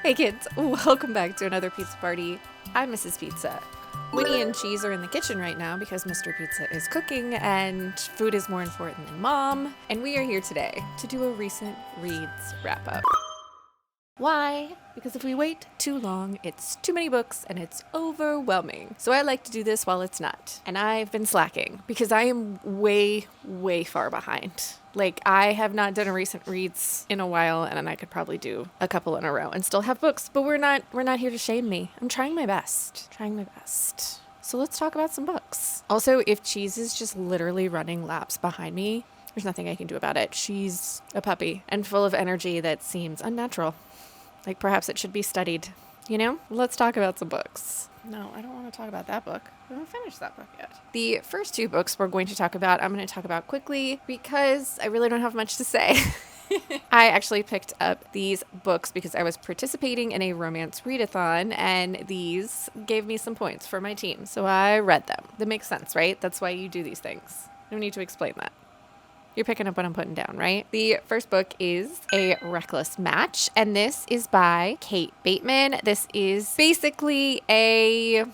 Hey kids, welcome back to another pizza party. I'm Mrs. Pizza. Winnie and Cheese are in the kitchen right now because Mr. Pizza is cooking and food is more important than Mom. And we are here today to do a recent reads wrap-up. Why? Because if we wait too long, it's too many books and it's overwhelming. So I like to do this while it's not. And I've been slacking because I am way far behind. Like, I have not done a recent reads in a while, and I could probably do a couple in a row and still have books, but we're not here to shame me. I'm trying my best. So let's talk about some books. Also, if Cheese is just literally running laps behind me, there's nothing I can do about it. She's a puppy and full of energy that seems unnatural. Like perhaps it should be studied, you know? Let's talk about some books. No, I don't want to talk about that book. I haven't finished that book yet. The first two books we're going to talk about, I'm going to talk about quickly because I really don't have much to say. I actually picked up these books because I was participating in a romance readathon, and these gave me some points for my team. So I read them. That makes sense, right? That's why you do these things. No need to explain that. You're picking up what I'm putting down, right? The first book is A Reckless Match, and this is by Kate Bateman. This is basically the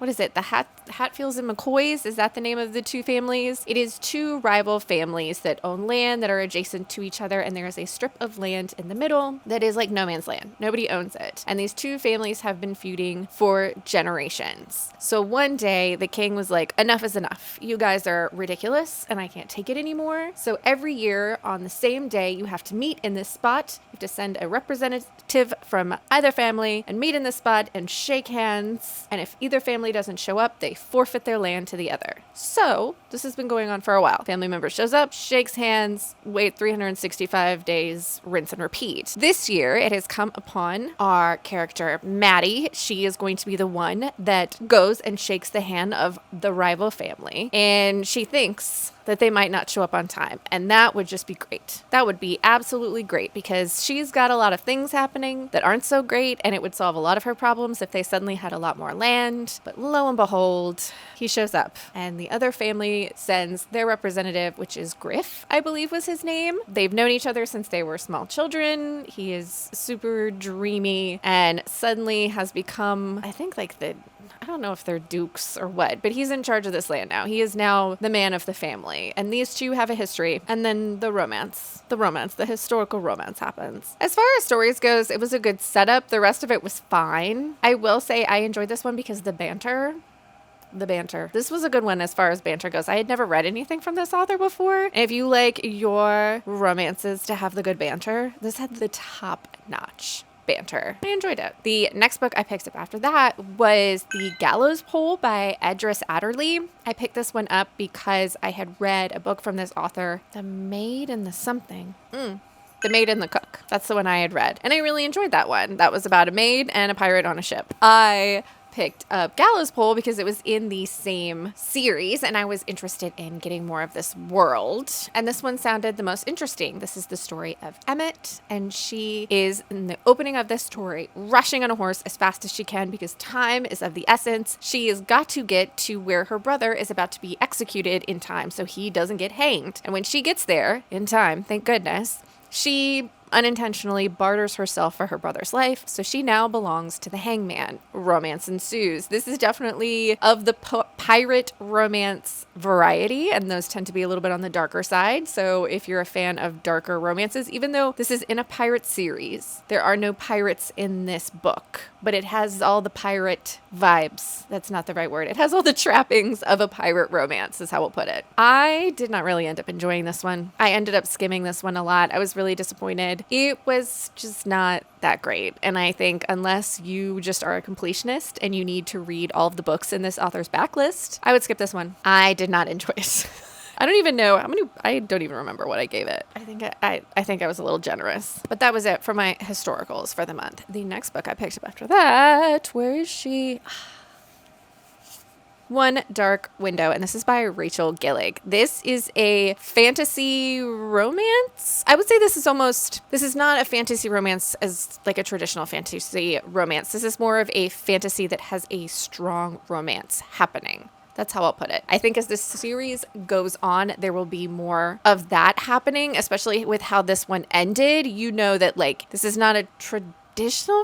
Hatfields and McCoys. Is that the name of the two families? It is two rival families that own land that are adjacent to each other, and there is a strip of land in the middle that is like no man's land. Nobody owns it. And these two families have been feuding for generations. So one day, the king was like, enough is enough. You guys are ridiculous, and I can't take it anymore. So every year on the same day, you have to meet in this spot. You have to send a representative from either family and meet in this spot and shake hands. And if either family doesn't show up, they forfeit their land to the other. So this has been going on for a while. Family member shows up, shakes hands, wait 365 days, rinse and repeat. This year, it has come upon our character, Maddie. She is going to be the one that goes and shakes the hand of the rival family. And she thinks that they might not show up on time. And that would just be great. That would be absolutely great because she's got a lot of things happening that aren't so great, and it would solve a lot of her problems if they suddenly had a lot more land. But lo and behold, he shows up, and the other family sends their representative, which is Griff, I believe was his name. They've known each other since they were small children. He is super dreamy and suddenly has become, I think, I don't know if they're dukes or what, but he's in charge of this land now. He is now the man of the family. And these two have a history. And then the historical romance happens. As far as stories goes, it was a good setup. The rest of it was fine. I will say I enjoyed this one because the banter. This was a good one as far as banter goes. I had never read anything from this author before. And if you like your romances to have the good banter, this had the top-notch banter. I enjoyed it. The next book I picked up after that was The Gallows Pole by Adderly. I picked this one up because I had read a book from this author, The Maid and the something. The Maid and the Cook. That's the one I had read. And I really enjoyed that one. That was about a maid and a pirate on a ship. I picked up Gallows Pole because it was in the same series and I was interested in getting more of this world. And this one sounded the most interesting. This is the story of Emmett, and she is, in the opening of this story, rushing on a horse as fast as she can because time is of the essence. She has got to get to where her brother is about to be executed in time so he doesn't get hanged. And when she gets there in time, thank goodness, she unintentionally barters herself for her brother's life, so she now belongs to the hangman. Romance ensues. This is definitely of the pirate romance variety, and those tend to be a little bit on the darker side. So if you're a fan of darker romances, even though this is in a pirate series, there are no pirates in this book, but it has all the pirate vibes. That's not the right word. It has all the trappings of a pirate romance, is how we'll put it. I did not really end up enjoying this one. I ended up skimming this one a lot. I was really disappointed. It was just not that great. And I think unless you just are a completionist and you need to read all of the books in this author's backlist, I would skip this one. I did not enjoy it. I don't even know how many, I don't even remember what I gave it. I think I was a little generous. But that was it for my historicals for the month. The next book I picked up after that, where is she? One Dark Window, and this is by Rachel Gillig. This is a fantasy romance. I would say this is not a fantasy romance as like a traditional fantasy romance. This is more of a fantasy that has a strong romance happening. That's how I'll put it. I think as this series goes on, there will be more of that happening, especially with how this one ended. You know that like this is not a traditional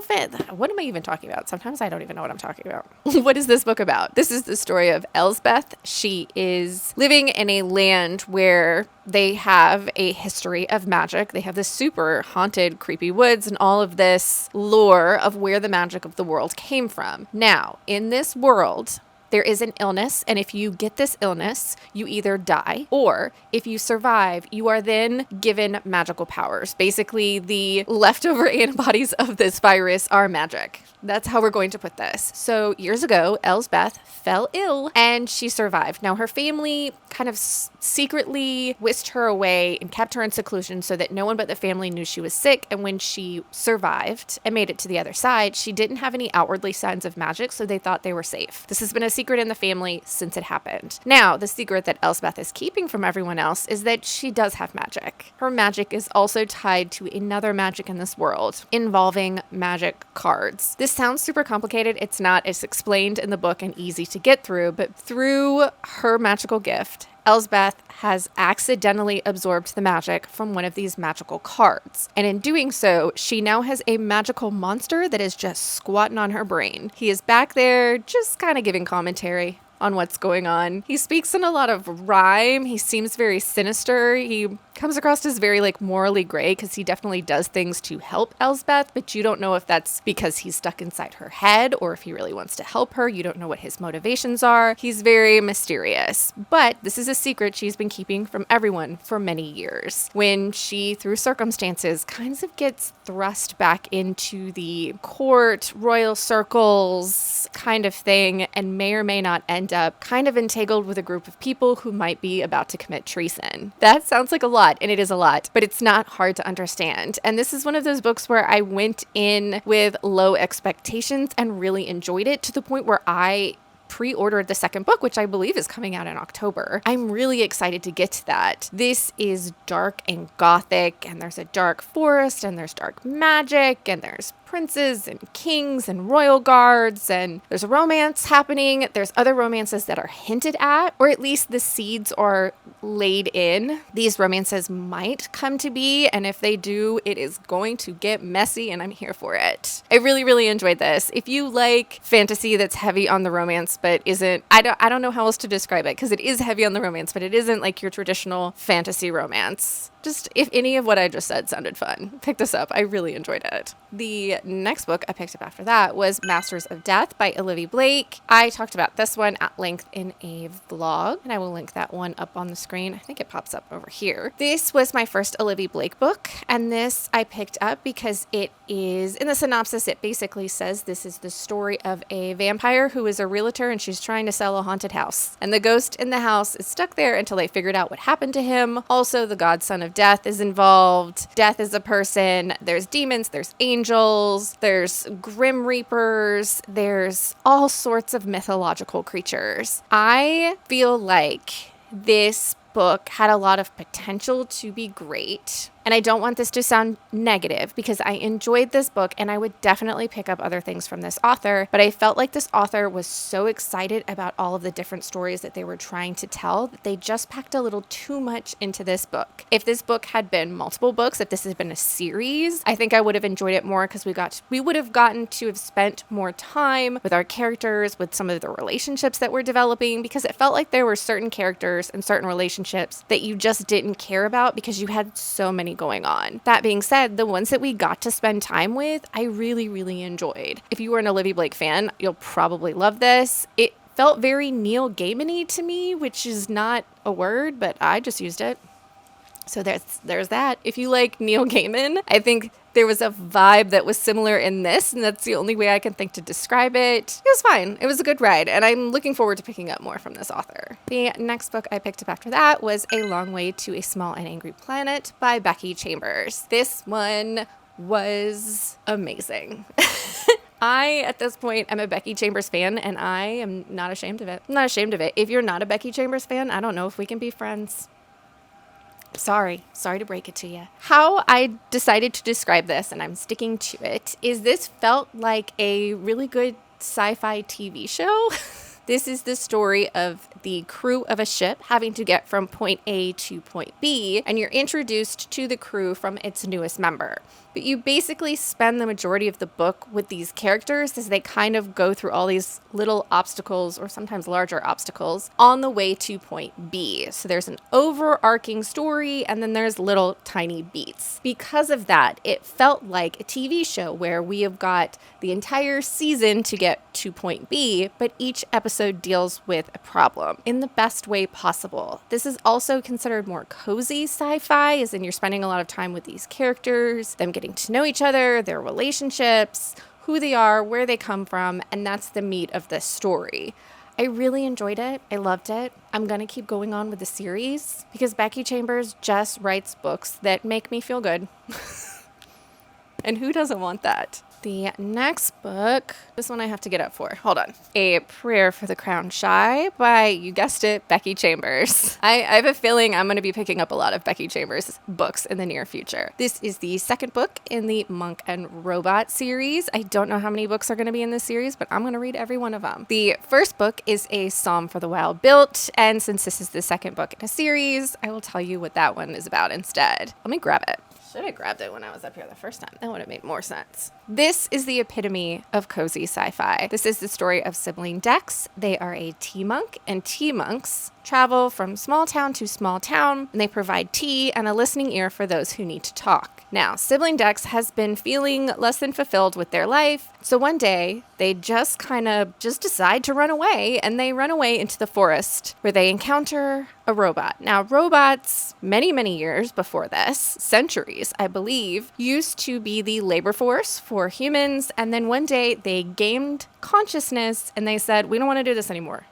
what am I even talking about? Sometimes I don't even know what I'm talking about. What is this book about? This is the story of Elsbeth. She is living in a land where they have a history of magic. They have this super haunted, creepy woods and all of this lore of where the magic of the world came from. Now, in this world, there is an illness, and if you get this illness, you either die, or if you survive, you are then given magical powers. Basically, the leftover antibodies of this virus are magic. That's how we're going to put this. So years ago, Elsbeth fell ill and she survived. Now her family kind of secretly whisked her away and kept her in seclusion so that no one but the family knew she was sick. And when she survived and made it to the other side, she didn't have any outwardly signs of magic, so they thought they were safe. This has been a secret in the family since it happened. Now, the secret that Elsbeth is keeping from everyone else is that she does have magic. Her magic is also tied to another magic in this world involving magic cards. This sounds super complicated. It's not. It's explained in the book and easy to get through, but through her magical gift, Elsbeth has accidentally absorbed the magic from one of these magical cards. And in doing so, she now has a magical monster that is just squatting on her brain. He is back there just kind of giving commentary on what's going on. He speaks in a lot of rhyme. He seems very sinister. He comes across as very morally gray because he definitely does things to help Elsbeth, but you don't know if that's because he's stuck inside her head or if he really wants to help her. You don't know what his motivations are. He's very mysterious, but this is a secret she's been keeping from everyone for many years. When she, through circumstances, kind of gets thrust back into the court, royal circles kind of thing, and may or may not end up kind of entangled with a group of people who might be about to commit treason. That sounds like a lot, and it is a lot, but it's not hard to understand. And this is one of those books where I went in with low expectations and really enjoyed it to the point where I pre-ordered the second book, which I believe is coming out in October. I'm really excited to get to that. This is dark and gothic, and there's a dark forest, and there's dark magic, and there's princes and kings and royal guards, and there's a romance happening. There's other romances that are hinted at, or at least the seeds are laid in. These romances might come to be, and if they do, it is going to get messy, and I'm here for it. I really, really enjoyed this. If you like fantasy that's heavy on the romance, but isn't, I don't know how else to describe it, because it is heavy on the romance, but it isn't like your traditional fantasy romance. Just if any of what I just said sounded fun, pick this up. I really enjoyed it. The next book I picked up after that was Masters of Death by Olivie Blake. I talked about this one at length in a vlog, and I will link that one up on the screen. I think it pops up over here. This was my first Olivie Blake book, and this I picked up because it is, in the synopsis, it basically says this is the story of a vampire who is a realtor and she's trying to sell a haunted house. And the ghost in the house is stuck there until they figured out what happened to him. Also, the godson of death is involved. Death is a person. There's demons, there's angels, there's grim reapers, there's all sorts of mythological creatures. I feel like this book had a lot of potential to be great. And I don't want this to sound negative because I enjoyed this book and I would definitely pick up other things from this author, but I felt like this author was so excited about all of the different stories that they were trying to tell that they just packed a little too much into this book. If this book had been multiple books, if this had been a series, I think I would have enjoyed it more because we would have gotten to have spent more time with our characters, with some of the relationships that we're developing, because it felt like there were certain characters and certain relationships that you just didn't care about because you had so many going on. That being said, the ones that we got to spend time with, I really, really enjoyed. If you were an Olivie Blake fan, you'll probably love this. It felt very Neil Gaiman-y to me, which is not a word, but I just used it. So there's that. If you like Neil Gaiman, I think there was a vibe that was similar in this, and that's the only way I can think to describe it. It was fine. It was a good ride, and I'm looking forward to picking up more from this author. The next book I picked up after that was A Long Way to a Small and Angry Planet by Becky Chambers. This one was amazing. I, at this point, am a Becky Chambers fan, and I am not ashamed of it. I'm not ashamed of it. If you're not a Becky Chambers fan, I don't know if we can be friends. Sorry to break it to you. How I decided to describe this, and I'm sticking to it, is this felt like a really good sci-fi TV show. This is the story of the crew of a ship having to get from point A to point B, and you're introduced to the crew from its newest member. But you basically spend the majority of the book with these characters as they kind of go through all these little obstacles, or sometimes larger obstacles, on the way to point B. So there's an overarching story, and then there's little tiny beats. Because of that, it felt like a TV show where we have got the entire season to get to point B, but each episode deals with a problem in the best way possible. This is also considered more cozy sci-fi, as in you're spending a lot of time with these characters, them getting to know each other, their relationships, who they are, where they come from, and that's the meat of this story. I really enjoyed it. I loved it. I'm going to keep going on with the series because Becky Chambers just writes books that make me feel good. And who doesn't want that? The next book, this one I have to get up for. Hold on. A Prayer for the Crown Shy by, you guessed it, Becky Chambers. I have a feeling I'm going to be picking up a lot of Becky Chambers books in the near future. This is the second book in the Monk and Robot series. I don't know how many books are going to be in this series, but I'm going to read every one of them. The first book is A Psalm for the Wild Built, and since this is the second book in a series, I will tell you what that one is about instead. Let me grab it. Should have grabbed it when I was up here the first time. That would have made more sense. This is the epitome of cozy sci-fi. This is the story of sibling Dex. They are a tea monk, and tea monks travel from small town to small town, and they provide tea and a listening ear for those who need to talk. Now, sibling Dex has been feeling less than fulfilled with their life, so one day they just decide to run away, and they run away into the forest where they encounter a robot. Now, robots, many, many years before this, centuries, I believe, used to be the labor force for humans, and then one day they gained consciousness and they said, we don't want to do this anymore.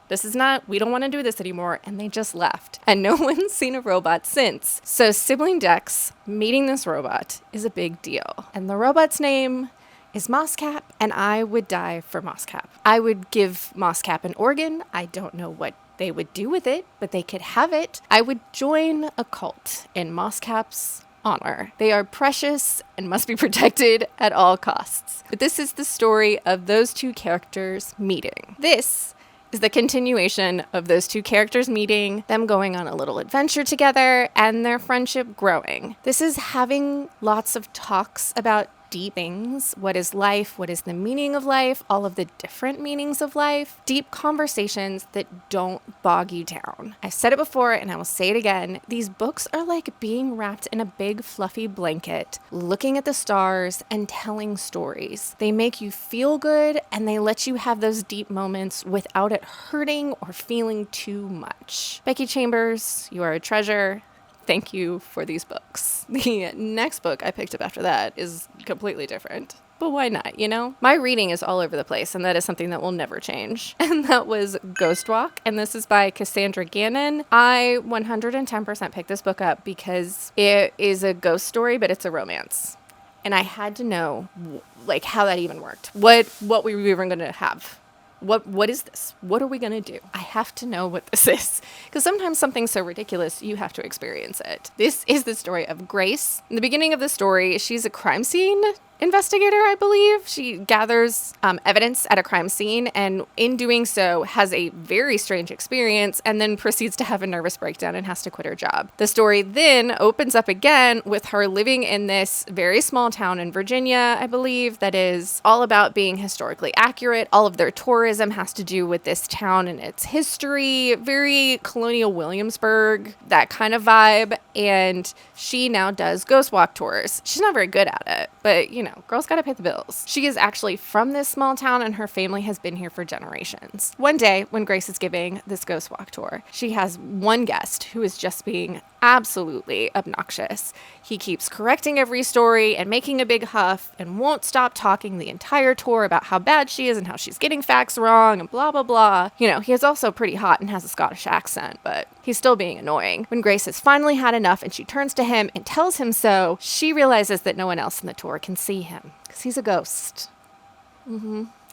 We don't want to do this anymore, and they just left. And no one's seen a robot since. So sibling Dex meeting this robot is a big deal. And the robot's name is Mosscap, and I would die for Mosscap. I would give Mosscap an organ. I don't know what they would do with it, but they could have it. I would join a cult in Mosscap's honor. They are precious and must be protected at all costs. But this is the story of those two characters meeting. This is the continuation of those two characters meeting, them going on a little adventure together, and their friendship growing. This is having lots of talks about deep things. What is life? What is the meaning of life? All of the different meanings of life. Deep conversations that don't bog you down. I've said it before and I will say it again. These books are like being wrapped in a big fluffy blanket, looking at the stars and telling stories. They make you feel good and they let you have those deep moments without it hurting or feeling too much. Becky Chambers, you are a treasure. Thank you for these books. The next book I picked up after that is completely different. But why not, you know? My reading is all over the place, and that is something that will never change. And that was Ghost Walk, and this is by Cassandra Gannon. I 110% picked this book up because it is a ghost story, but it's a romance. And I had to know, like, how that even worked. What we were even going to have. What is this? What are we going to do? I have to know what this is. Because sometimes something's so ridiculous, you have to experience it. This is the story of Grace. In the beginning of the story, she's a crime scene investigator, I believe. She gathers evidence at a crime scene, and in doing so has a very strange experience and then proceeds to have a nervous breakdown and has to quit her job. The story then opens up again with her living in this very small town in Virginia, I believe, that is all about being historically accurate. All of their tourism has to do with this town and its history, very colonial Williamsburg, that kind of vibe. And she now does ghost walk tours. She's not very good at it, but you know, girls gotta pay the bills. She is actually from this small town and her family has been here for generations. One day, when Grace is giving this ghost walk tour, she has one guest who is just being absolutely obnoxious. He keeps correcting every story and making a big huff and won't stop talking the entire tour about how bad she is and how she's getting facts wrong and blah, blah, blah. You know, he is also pretty hot and has a Scottish accent, but he's still being annoying. When Grace has finally had enough and she turns to him and tells him so, she realizes that no one else in the tour can see him because he's a ghost.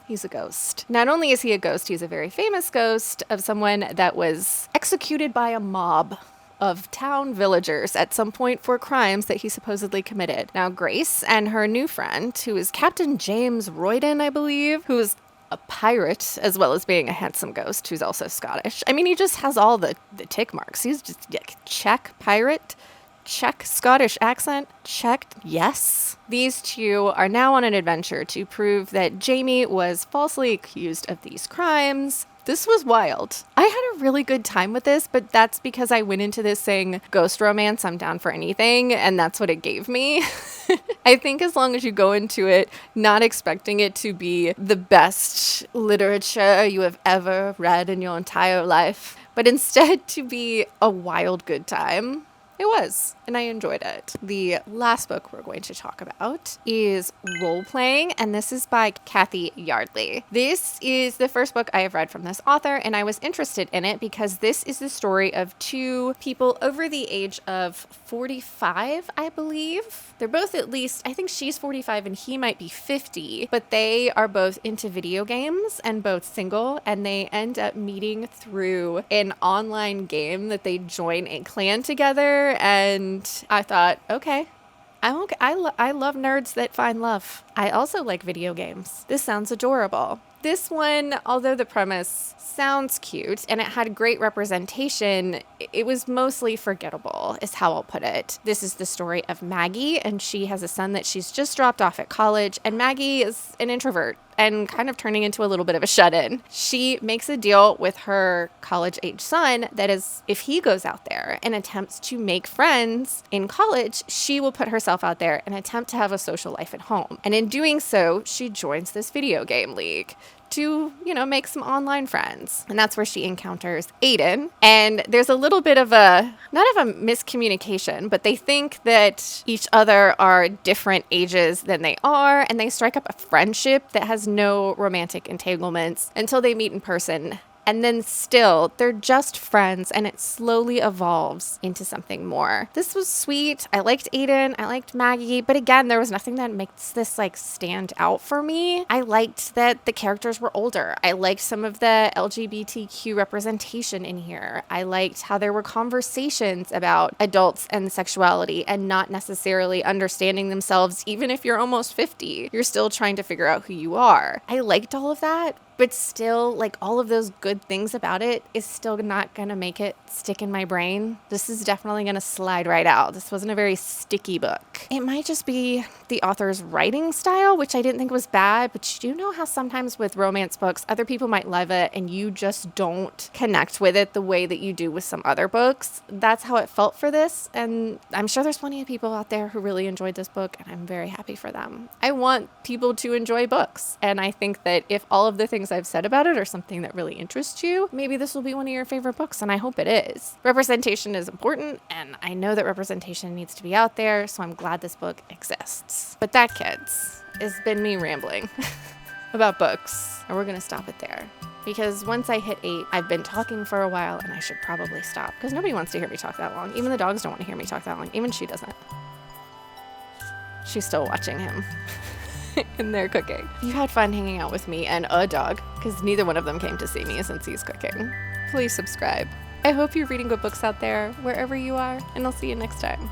He's a ghost. Not only is he a ghost, he's a very famous ghost of someone that was executed by a mob of town villagers at some point for crimes that he supposedly committed. Now, Grace and her new friend, who is Captain James Royden, I believe, who is a pirate as well as being a handsome ghost who's also Scottish. I mean, he just has all the tick marks. He's just check pirate, check. Scottish accent, checked, yes. These two are now on an adventure to prove that Jamie was falsely accused of these crimes. This was wild. I had a really good time with this, but that's because I went into this saying ghost romance, I'm down for anything, and that's what it gave me. I think as long as you go into it not expecting it to be the best literature you have ever read in your entire life, but instead to be a wild good time, it was, and I enjoyed it. The last book we're going to talk about is Role Playing, and this is by Cathy Yardley. This is the first book I have read from this author, and I was interested in it because this is the story of two people over the age of 45, I believe. They're both at least, I think she's 45 and he might be 50, but they are both into video games and both single, and they end up meeting through an online game that they join a clan together. And I thought, okay, I'm okay. I love nerds that find love. I also like video games. This sounds adorable. This one, although the premise sounds cute and it had great representation, it was mostly forgettable, is how I'll put it. This is the story of Maggie, and she has a son that she's just dropped off at college, and Maggie is an introvert and kind of turning into a little bit of a shut-in. She makes a deal with her college-age son that is, if he goes out there and attempts to make friends in college, she will put herself out there and attempt to have a social life at home. And in doing so, she joins this video game league to, make some online friends. And that's where she encounters Aiden. And there's a little bit of not of a miscommunication, but they think that each other are different ages than they are. And they strike up a friendship that has no romantic entanglements until they meet in person. And then still, they're just friends, and it slowly evolves into something more. This was sweet. I liked Aiden. I liked Maggie. But again, there was nothing that makes this stand out for me. I liked that the characters were older. I liked some of the LGBTQ representation in here. I liked how there were conversations about adults and sexuality and not necessarily understanding themselves. Even if you're almost 50, you're still trying to figure out who you are. I liked all of that. But still, all of those good things about it is still not going to make it stick in my brain. This is definitely going to slide right out. This wasn't a very sticky book. It might just be the author's writing style, which I didn't think was bad, but you do know how sometimes with romance books, other people might love it and you just don't connect with it the way that you do with some other books. That's how it felt for this, and I'm sure there's plenty of people out there who really enjoyed this book, and I'm very happy for them. I want people to enjoy books, and I think that if all of the things I've said about it are something that really interests you, maybe this will be one of your favorite books, and I hope it is. Representation is important, and I know that representation needs to be out there, so I'm glad this book exists. But that, kids, has been me rambling about books, and we're gonna stop it there. Because once I hit 8, I've been talking for a while, and I should probably stop, because nobody wants to hear me talk that long. Even the dogs don't want to hear me talk that long. Even she doesn't. She's still watching him. And they're cooking. You had fun hanging out with me and a dog, because neither one of them came to see me since he's cooking. Please subscribe. I hope you're reading good books out there, wherever you are, and I'll see you next time.